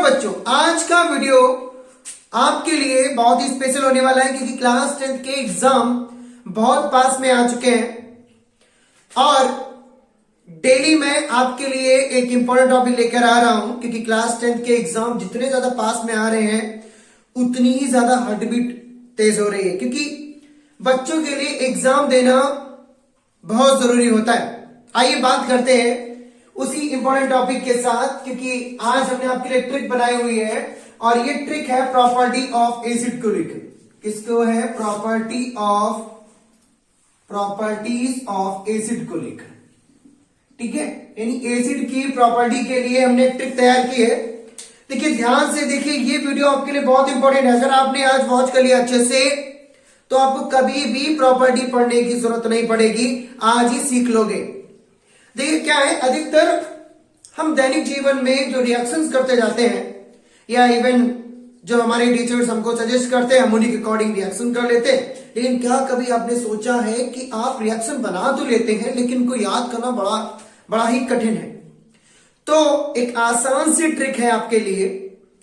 बच्चों, आज का वीडियो आपके लिए बहुत ही स्पेशल होने वाला है क्योंकि क्लास 10th के एग्जाम बहुत पास में आ चुके हैं और डेली मैं आपके लिए एक इंपॉर्टेंट टॉपिक लेकर आ रहा हूं क्योंकि क्लास 10th के एग्जाम जितने ज्यादा पास में आ रहे हैं उतनी ही ज्यादा हार्ट बीट तेज हो रही है क्योंकि बच्चों के लिए एग्जाम देना बहुत जरूरी होता है। आइए बात करते हैं उसी इंपॉर्टेंट टॉपिक के साथ क्योंकि आज हमने आपके लिए ट्रिक बनाई हुई है और ये ट्रिक है प्रॉपर्टी ऑफ एसिड को लेकर। किसको है? प्रॉपर्टीज ऑफ एसिड को लेकर। ठीक है, यानी एसिड की प्रॉपर्टी के लिए हमने एक ट्रिक तैयार की है। देखिए ध्यान से देखिए, ये वीडियो आपके लिए बहुत इंपॉर्टेंट है। अगर आपने आज वॉच कर लिया अच्छे से तो आपको कभी भी प्रॉपर्टी पढ़ने की जरूरत नहीं पड़ेगी, आज ही सीख लोगे। देखिए क्या है, अधिकतर हम दैनिक जीवन में जो रिएक्शंस करते जाते हैं या इवन जो हमारे टीचर्स हमको सजेस्ट करते हैं हम उन्हीं के अकॉर्डिंग रिएक्शन कर लेते हैं। लेकिन क्या कभी आपने सोचा है कि आप रिएक्शन बना तो लेते हैं लेकिन को याद करना बड़ा ही कठिन है। तो एक आसान सी ट्रिक है आपके लिए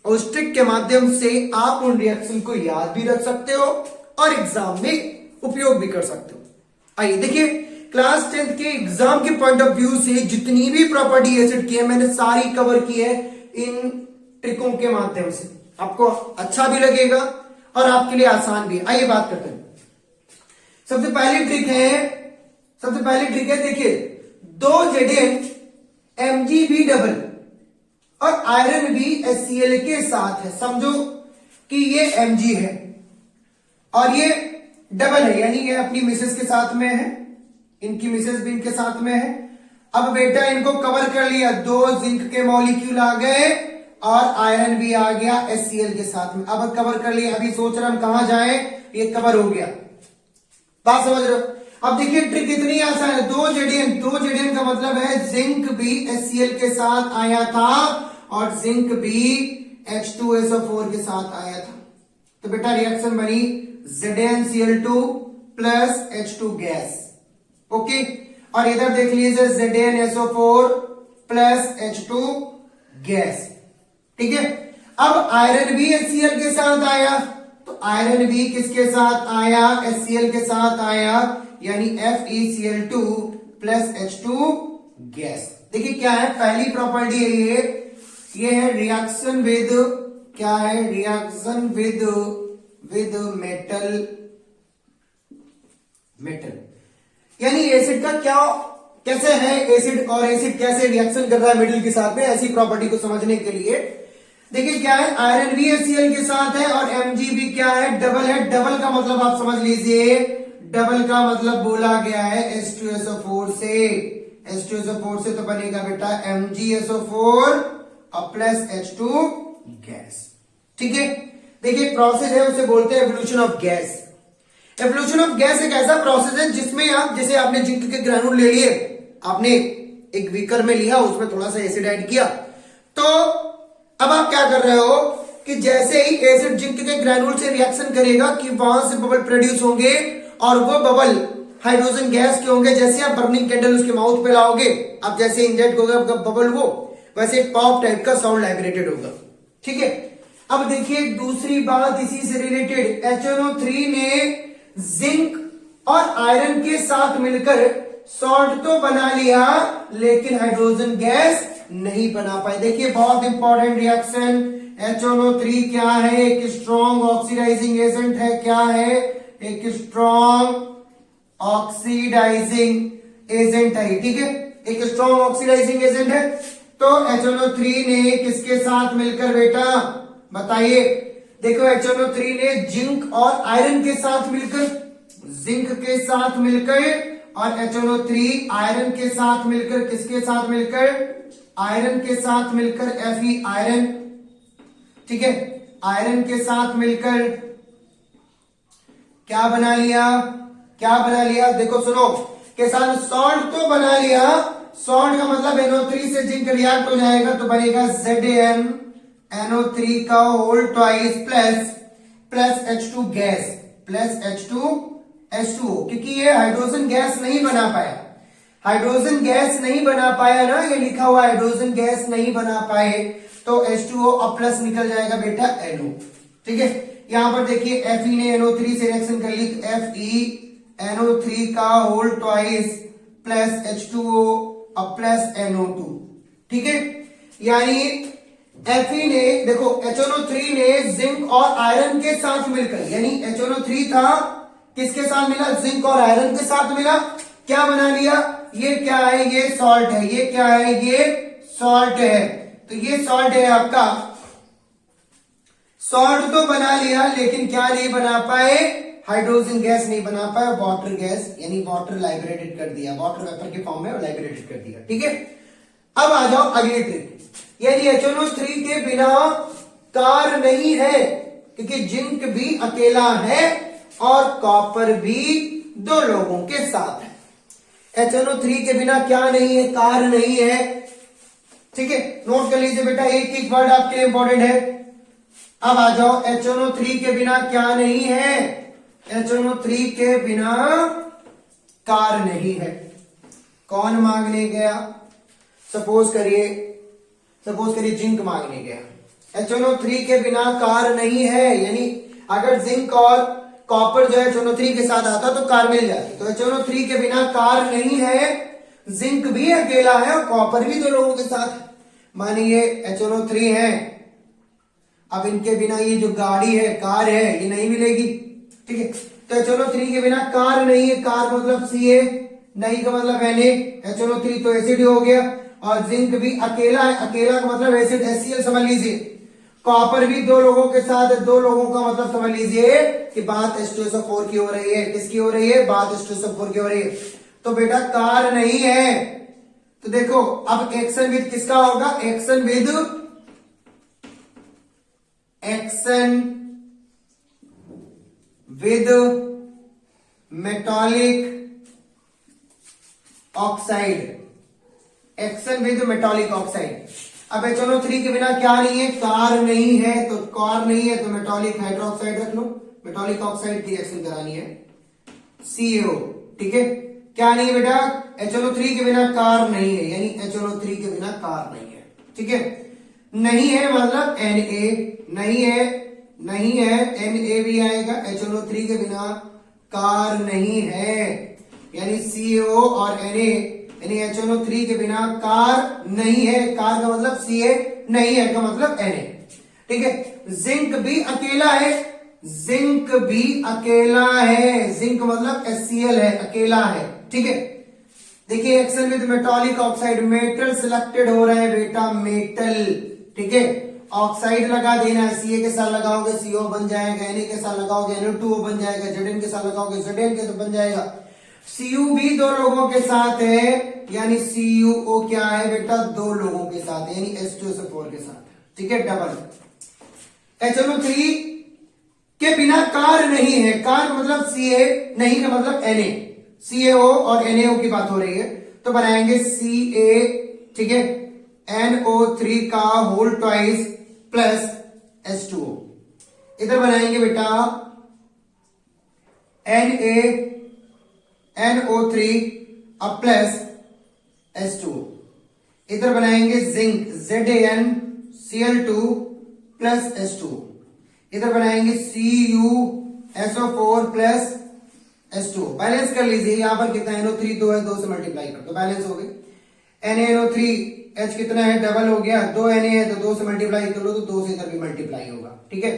और उस ट्रिक के माध्यम से आप उन रिएक्शन को याद भी रख सकते हो और एग्जाम में उपयोग भी कर सकते हो। आइए देखिए, क्लास 10th के एग्जाम के पॉइंट ऑफ व्यू से जितनी भी प्रॉपर्टी एसिड की है मैंने सारी कवर की है इन ट्रिकों के माध्यम से। आपको अच्छा भी लगेगा और आपके लिए आसान भी है। आइए बात करते हैं। सबसे पहली ट्रिक है देखिए, 2 Zn Mgb डबल और आयरन भी HCl के साथ है। समझो कि ये Mg है और ये डबल है, यानी ये अपनी मिसेस के साथ में है, इनकी मिसेस भी इनके साथ में है। अब बेटा इनको कवर कर लिया, 2 जिंक के मॉलिक्यूल आ गए और आयरन भी आ गया HCl के साथ में। अब कवर कर लिया, अभी सोच रहे हम कहां जाएं, ये कवर हो गया। बात समझ रहे हो? अब देखिए ट्रिक इतनी आसान है। 2 Zn का मतलब है जिंक भी HCl के साथ आया था और जिंक भी H2SO4 के साथ आया था। तो बेटा रिएक्शन बनी ZnCl2 plus H2 gas. Okay, और इधर देख लीजिए ZnSO4 प्लस H2 गैस। ठीक है, अब आयरन भी HCl के साथ आया, तो आयरन भी किसके साथ आया? HCl के साथ आया, यानी FeCl2 प्लस H2 गैस। देखिए क्या है, पहली प्रॉपर्टी है ये है रिएक्शन विद, क्या है? रिएक्शन विद मेटल, यानी एसिड का क्या कैसे है, एसिड और एसिड कैसे रिएक्शन कर रहा है मेटल के साथ में, ऐसी प्रॉपर्टी को समझने के लिए देखिए क्या है, आयरन भी HCl के साथ है और Mg भी क्या है? डबल है। डबल का मतलब आप समझ लीजिए, डबल का मतलब बोला गया है H2SO4 से तो बनेगा बेटा MgSO4 और प्लस H2 गैस। ठीक है, देखिए प्रोसेस है उसे बोलते हैं evolution of gas. Evolution of gas एक ऐसा प्रोसेस है जिसमें आप, जैसे आपने जिंक के ग्रेनुल ले लिए, आपने एक बीकर में लिया, उसमें थोड़ा सा एसिड ऐड किया, तो अब आप क्या कर रहे हो कि जैसे ही एसिड जिंक के ग्रेनुल से रिएक्शन करेगा कि वहां से बबल प्रोड्यूस होंगे और वो बबल हाइड्रोजन गैस के होंगे। जैसे आप बर्निंग कैंडल उसके माउथ पे लाओगे, अब जैसे इंजेक्ट होगा बबल वो वैसे एक पॉप टाइप का साउंड लाइब्रेटेड होगा। ठीक है, अब देखिए दूसरी बात इसी से रिलेटेड, HNO3 ने जिंक और आयरन के साथ मिलकर सॉल्ट तो बना लिया लेकिन हाइड्रोजन गैस नहीं बना पाए। देखिए बहुत इंपॉर्टेंट रिएक्शन, HNO3 क्या है? एक स्ट्रॉन्ग ऑक्सीडाइजिंग एजेंट है। क्या है? एक स्ट्रॉन्ग ऑक्सीडाइजिंग एजेंट है। ठीक है, एक स्ट्रॉन्ग ऑक्सीडाइजिंग एजेंट है। तो HNO3 ने किसके साथ मिलकर बेटा बताइए? देखो HNO3 ने जिंक और आयरन के साथ मिलकर, जिंक के साथ मिलकर, और HNO3 आयरन के साथ मिलकर, किसके साथ मिलकर? आयरन के साथ मिलकर Fe आयरन। ठीक है, आयरन के साथ मिलकर क्या बना लिया? देखो सुनो, के साथ सॉल्ट तो बना लिया। सॉल्ट का मतलब NO3 से जिंक रिएक्ट हो जाएगा तो बनेगा ZnNO3 का whole twice plus H2 gas plus H2SO, क्योंकि ये हाइड्रोजन गैस नहीं बना पाया। हाइड्रोजन गैस नहीं बना पाया ना, ये लिखा हुआ हाइड्रोजन गैस नहीं बना पाए, तो H2O अब प्लस निकल जाएगा बेटा NO। ठीक है, यहां पर देखिए Fe ने NO3 से रिएक्शन कर ली तो FeNO3 का होल ट्वाइस प्लस H2O अब प्लस NO2। ठीक है, यानी Fe ने देखो HNO3 ने जिंक और आयरन के साथ मिलकर, यानी HNO3 था किसके साथ मिला, जिंक और आयरन के साथ मिला, क्या बना लिया, ये क्या है, ये सॉल्ट है, ये क्या है, ये सॉल्ट है। तो ये सॉल्ट है आपका, सॉल्ट तो बना लिया लेकिन क्या नहीं बना पाए, हाइड्रोजन गैस नहीं बना पाया, वाटर गैस यानी वाटर लाइब्रेटेड कर दिया, वाटर वेपर के फॉर्म में लाइब्रेटेड कर दिया। ठीक है, अब आ जाओ अगली ट्रिक, यदि HNO3 के बिना कार नहीं है, क्योंकि जिंक भी अकेला है और कॉपर भी दो लोगों के साथ है। HNO3 के बिना क्या नहीं है, कार नहीं है। ठीक है, नोट कर लीजिए बेटा, एक एक वर्ड आपके लिए इंपॉर्टेंट है। अब आ जाओ, HNO3 के बिना क्या नहीं है, HNO3 के बिना कार नहीं है। कौन मांगने गया, सपोज करिए जिंक मांगने गया। HNO3 के बिना कार नहीं है, यानी अगर जिंक और कॉपर जो है HNO3 के साथ आता तो कार मिल जाती, तो HNO3 के बिना कार नहीं है, जिंक भी अकेला है और कॉपर भी दो लोगों के साथ है। मानिए HNO3 है, अब इनके बिना ये जो गाड़ी है, कार है, ये नहीं मिलेगी। ठीक है, तो HNO3 के बिना कार नहीं है, कार मतलब Ca, नहीं का मतलब Na, HNO3 तो एसिड हो गया, और जिंक भी अकेला है, अकेला का मतलब एसिड HCl समझ लीजिए, कॉपर भी दो लोगों के साथ है, दो लोगों का मतलब समझ लीजिए कि बात H2SO4 की हो रही है। किसकी हो रही है, बात H2SO4 की हो रही है। तो बेटा कार नहीं है, तो देखो अब एक्शन विद किसका होगा, action with metallic oxide, action with metallic oxide. अब HNO3 के बिना क्या नहीं है, कार नहीं है, तो कार नहीं है तो मेटालिक हाइड्रोक्साइड रख लो, मेटालिक ऑक्साइड की रिएक्शन करानी है CaO। ठीक है, क्या नहीं है बेटा, HNO3 के बिना कार नहीं है, यानी HNO3 के बिना कार नहीं है। ठीक है, नहीं है मतलब Na, नहीं है Na भी आएगा, HNO3 के बिना कार नहीं है, यानी CaO और Na, यानी HNO3 के बिना कार नहीं है, कार का मतलब Ca, नहीं है का मतलब Na। ठीक है, जिंक भी अकेला है, जिंक भी अकेला है, जिंक मतलब HCl है, अकेला है। ठीक है, देखिए action with metallic oxide, metal selected हो रहा है बेटा, मेटल। ठीक है, ऑक्साइड लगा देना है, Ca के साथ लगाओगे CO बन जाएगा, Na के साथ लगाओगे NO2O बन जाएगा, Zn के साथ लगाओगे Zn के तो बन जाएगा। Cu भी दो लोगों के साथ है, यानी CuO क्या है बेटा, दो लोगों के साथ, यानी H2SO4 के साथ। ठीक है, डबल। HNO3 के बिना कार नहीं है, कार मतलब Ca, नहीं का मतलब Na, CaO और NaO की बात हो रही है, तो बनाएंगे Ca। ठीक है, NO3 का होल ट्वाइस प्लस H2O, इधर बनाएंगे बेटा NaNO3 अब प्लस H2O, इधर बनाएंगे जिंक ZnCl2 प्लस H2O, इधर बनाएंगे CuSO4 प्लस H2O। बैलेंस कर लीजिए, यहां पर कितना NO3 2 है, 2 से मल्टीप्लाई कर दो, बैलेंस हो गई। NaNO3 H कितना है, डबल हो गया, 2 Na है तो 2 से मल्टीप्लाई कर लो, तो 2 से इधर भी मल्टीप्लाई होगा। ठीक है,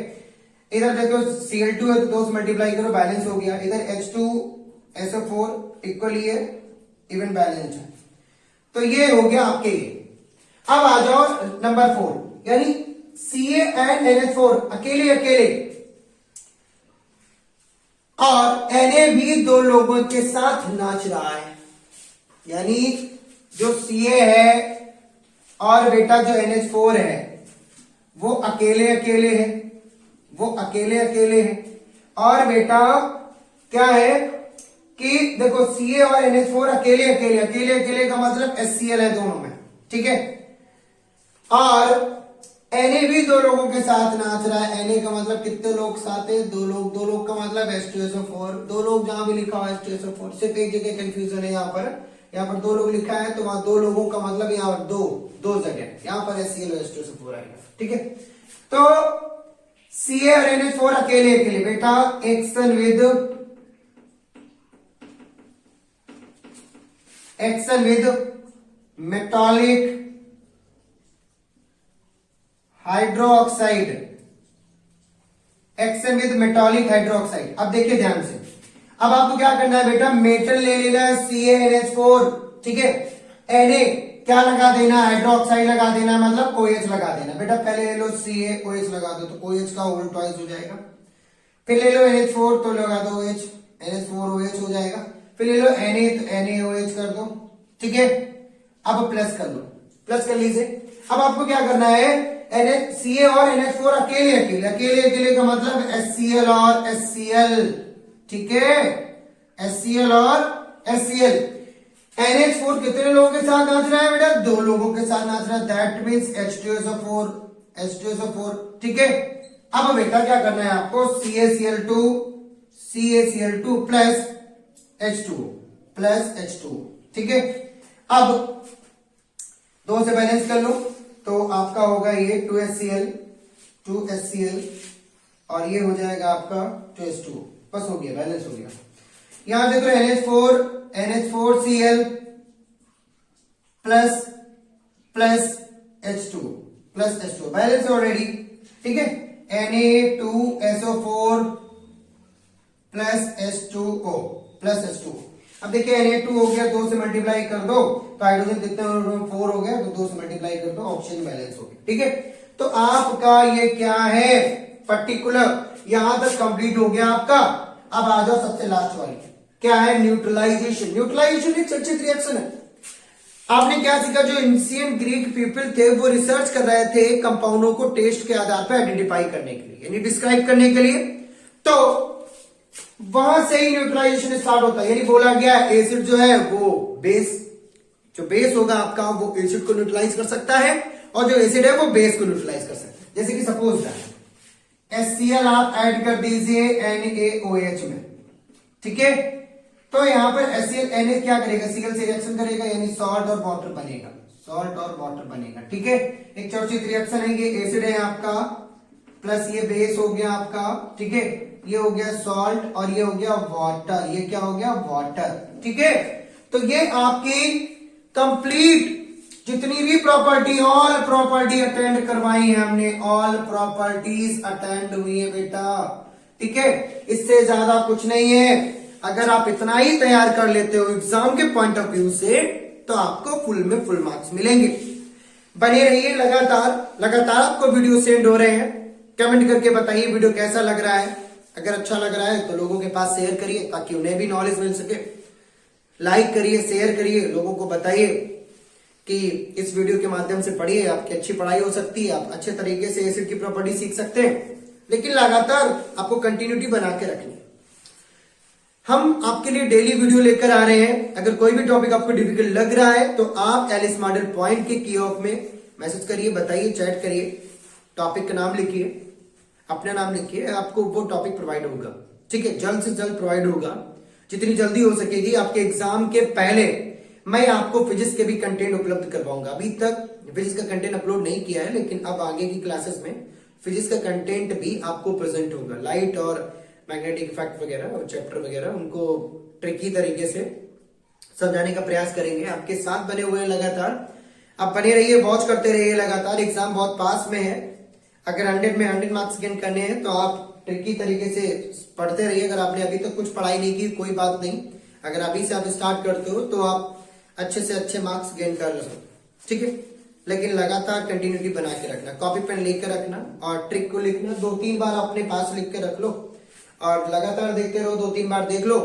इधर देखो Cl2 है तो 2 से मल्टीप्लाई करो, बैलेंस हो गया। इधर H2SO4 इक्वली है, इवन बैलेंस है, तो ये हो गया आपके ये। अब आ जाओ नंबर 4, यानी Ca एंड NH4 अकेले अकेले, और Na भी दो लोगों के साथ नाच रहा है, यानी जो Ca है और बेटा जो NH4 है वो अकेले अकेले है, वो अकेले अकेले है, और बेटा क्या है कि देखो Ca और NH4 अकेले अकेले, अकेले अकेले का मतलब HCl है दोनों में। ठीक है, और Na भी दो लोगों के साथ नाच रहा है, Na का मतलब कितने लोग साथ है, दो लोग, दो लोग का मतलब H2SO4, दो लोग जहां भी लिखा हुआ H2SO4, सिर्फ एक जगह कंफ्यूजन है यहाँ पर, यहाँ पर 2 लोग लिखा है तो वहां 2 लोगों का मतलब यहाँ पर दो जगह, यहाँ पर HClOH2SO4 आएगा। ठीक है, तो Ca और NH4 अकेले अकेले बेटा action with metallic hydroxide, action with metallic hydroxide. अब देखिए ध्यान से, अब आपको क्या करना है बेटा, मेटल ले लेना है CaNH4, ठीक है, Na क्या लगा देना, हाइड्रोक्साइड लगा देना, मतलब OH लगा देना। बेटा पहले ले लो CaOH लगा दो तो OH का होल ट्वाइस हो जाएगा, फिर ले लो NH4 तो लगा दो OH, NH4OH हो जाएगा, फिर ले लो Na तो NaOH कर दो। ठीक है, अब प्लस कर लो, प्लस कर लीजिए। अब आपको क्या करना है, Ca और NH4 अकेले अकेले, अकेले अकेले का मतलब HCl और HCl, ठीक है, HCl और HCl। NH4 कितने लोगों के साथ नाच रहा है बेटा, 2 लोगों के साथ नाच रहा है, दैट मीन्स H2SO4, ठीक है। अब बेटा क्या करना है आपको, CaCl2 प्लस H2, ठीक है। अब 2 से बैलेंस कर लो तो आपका होगा ये 2HCl और ये हो जाएगा आपका 2H2, बस हो गया, बैलेंस हो गया। यहां देख लो NH4Cl plus H2 balance already, ठीक है। Na2SO4 plus H2O plus H2। अब देखिए Na2 हो गया, 2 से मल्टीप्लाई कर दो तो हाइड्रोजन कितने 4 हो गया, तो 2 से मल्टीप्लाई कर दो, ऑप्शन बैलेंस हो गया। ठीक है, तो आपका ये क्या है, पर्टिकुलर, यहां तक कंप्लीट हो गया आपका। अब आ जाओ सबसे लास्ट वाली, क्या है, न्यूट्रलाइजेशन। न्यूट्रलाइजेशन एक चर्चित रिएक्शन है। आपने क्या सीखा, जो एंशिएंट ग्रीक पीपल थे वो रिसर्च कर रहे थे कंपाउंडों को टेस्ट के आधार पर आइडेंटिफाई करने के लिए, यानी डिस्क्राइब करने के लिए, तो वहां से ही न्यूट्रलाइजेशन स्टार्ट होता है। यानी बोला गया एसिड जो है वो बेस होगा आपका, वो एसिड को न्यूट्रलाइज कर सकता है, और जो एसिड है वो बेस को न्यूट्रलाइज कर सकता है। जैसे कि सपोज HCl आप ऐड कर दीजिए NaOH में, ठीक है, तो यहां पर HCl Na क्या करेगा, Cl से रिएक्शन करेगा, यानी सॉल्ट और वाटर बनेगा, ठीक है। एक चर्चित रिएक्शन है, ये एसिड है आपका, प्लस ये बेस हो गया आपका, ठीक है, ये हो गया सॉल्ट और ये हो गया वाटर, ये क्या हो गया, वाटर, ठीक है। तो ये आपकी कंप्लीट जितनी भी प्रॉपर्टी, ऑल प्रॉपर्टी अटेंड करवाई है हमने, ऑल प्रॉपर्टीज अटेंड हुई है बेटा, ठीक है। इससे ज्यादा कुछ नहीं है। अगर आप इतना ही तैयार कर लेते हो एग्जाम के पॉइंट ऑफ व्यू से, तो आपको फुल में फुल मार्क्स मिलेंगे। बने रहिए, लगातार आपको वीडियो सेंड हो रहे हैं। कमेंट करके बताइए वीडियो कैसा लग रहा है। अगर अच्छा लग रहा है तो लोगों के पास शेयर करिए ताकि उन्हें भी नॉलेज मिल सके। लाइक करिए, शेयर करिए, लोगों को बताइए कि इस वीडियो के माध्यम से पढ़िए, आपकी अच्छी पढ़ाई हो सकती है, आप अच्छे तरीके से एसिड की प्रॉपर्टी सीख सकते हैं। लेकिन लगातार आपको कंटिन्यूटी बना के रखनी है। हम आपके लिए डेली वीडियो लेकर आ रहे हैं। अगर कोई भी टॉपिक आपको डिफिकल्ट लग रहा है तो आप एलिस मॉडल पॉइंट के की ऑफ में मैसेज करिए, बताइए, चैट करिए, टॉपिक का नाम लिखिए, अपना नाम लिखिए, आपको वो टॉपिक प्रोवाइड होगा, ठीक है, जल्द से जल्द प्रोवाइड होगा, जितनी जल्दी हो सकेगी। आपके एग्जाम के पहले मैं आपको फिजिक्स के भी कंटेंट उपलब्ध करवाऊंगा। अभी तक फिजिक्स का कंटेंट अपलोड नहीं किया है, लेकिन अब आगे की क्लासेस में फिजिक्स का कंटेंट भी आपको प्रेजेंट होगा। लाइट और मैग्नेटिक इफेक्ट वगैरह और चैप्टर वगैरह उनको ट्रिकी तरीके से समझाने का प्रयास करेंगे। आपके साथ बने हुए हैं लगातार, आप बने रहिए, वॉच करते रहिए लगातार। एग्जाम बहुत पास में है। अगर 100 में 100 मार्क्स गेन करने हैं तो आप ट्रिकी तरीके से पढ़ते रहिए। अगर आपने अभी तक कुछ पढ़ाई नहीं की, कोई बात नहीं, अगर अभी से आप स्टार्ट करते हो तो आप अच्छे से अच्छे मार्क्स गेन कर लो, ठीक है। लेकिन लगातार कंटिन्यूटी बना के रखना, कॉपी पेन लेकर रखना और ट्रिक को लिखना, 2-3 बार अपने पास लिख के रख लो और लगातार देखते रहो, 2-3 बार देख लो।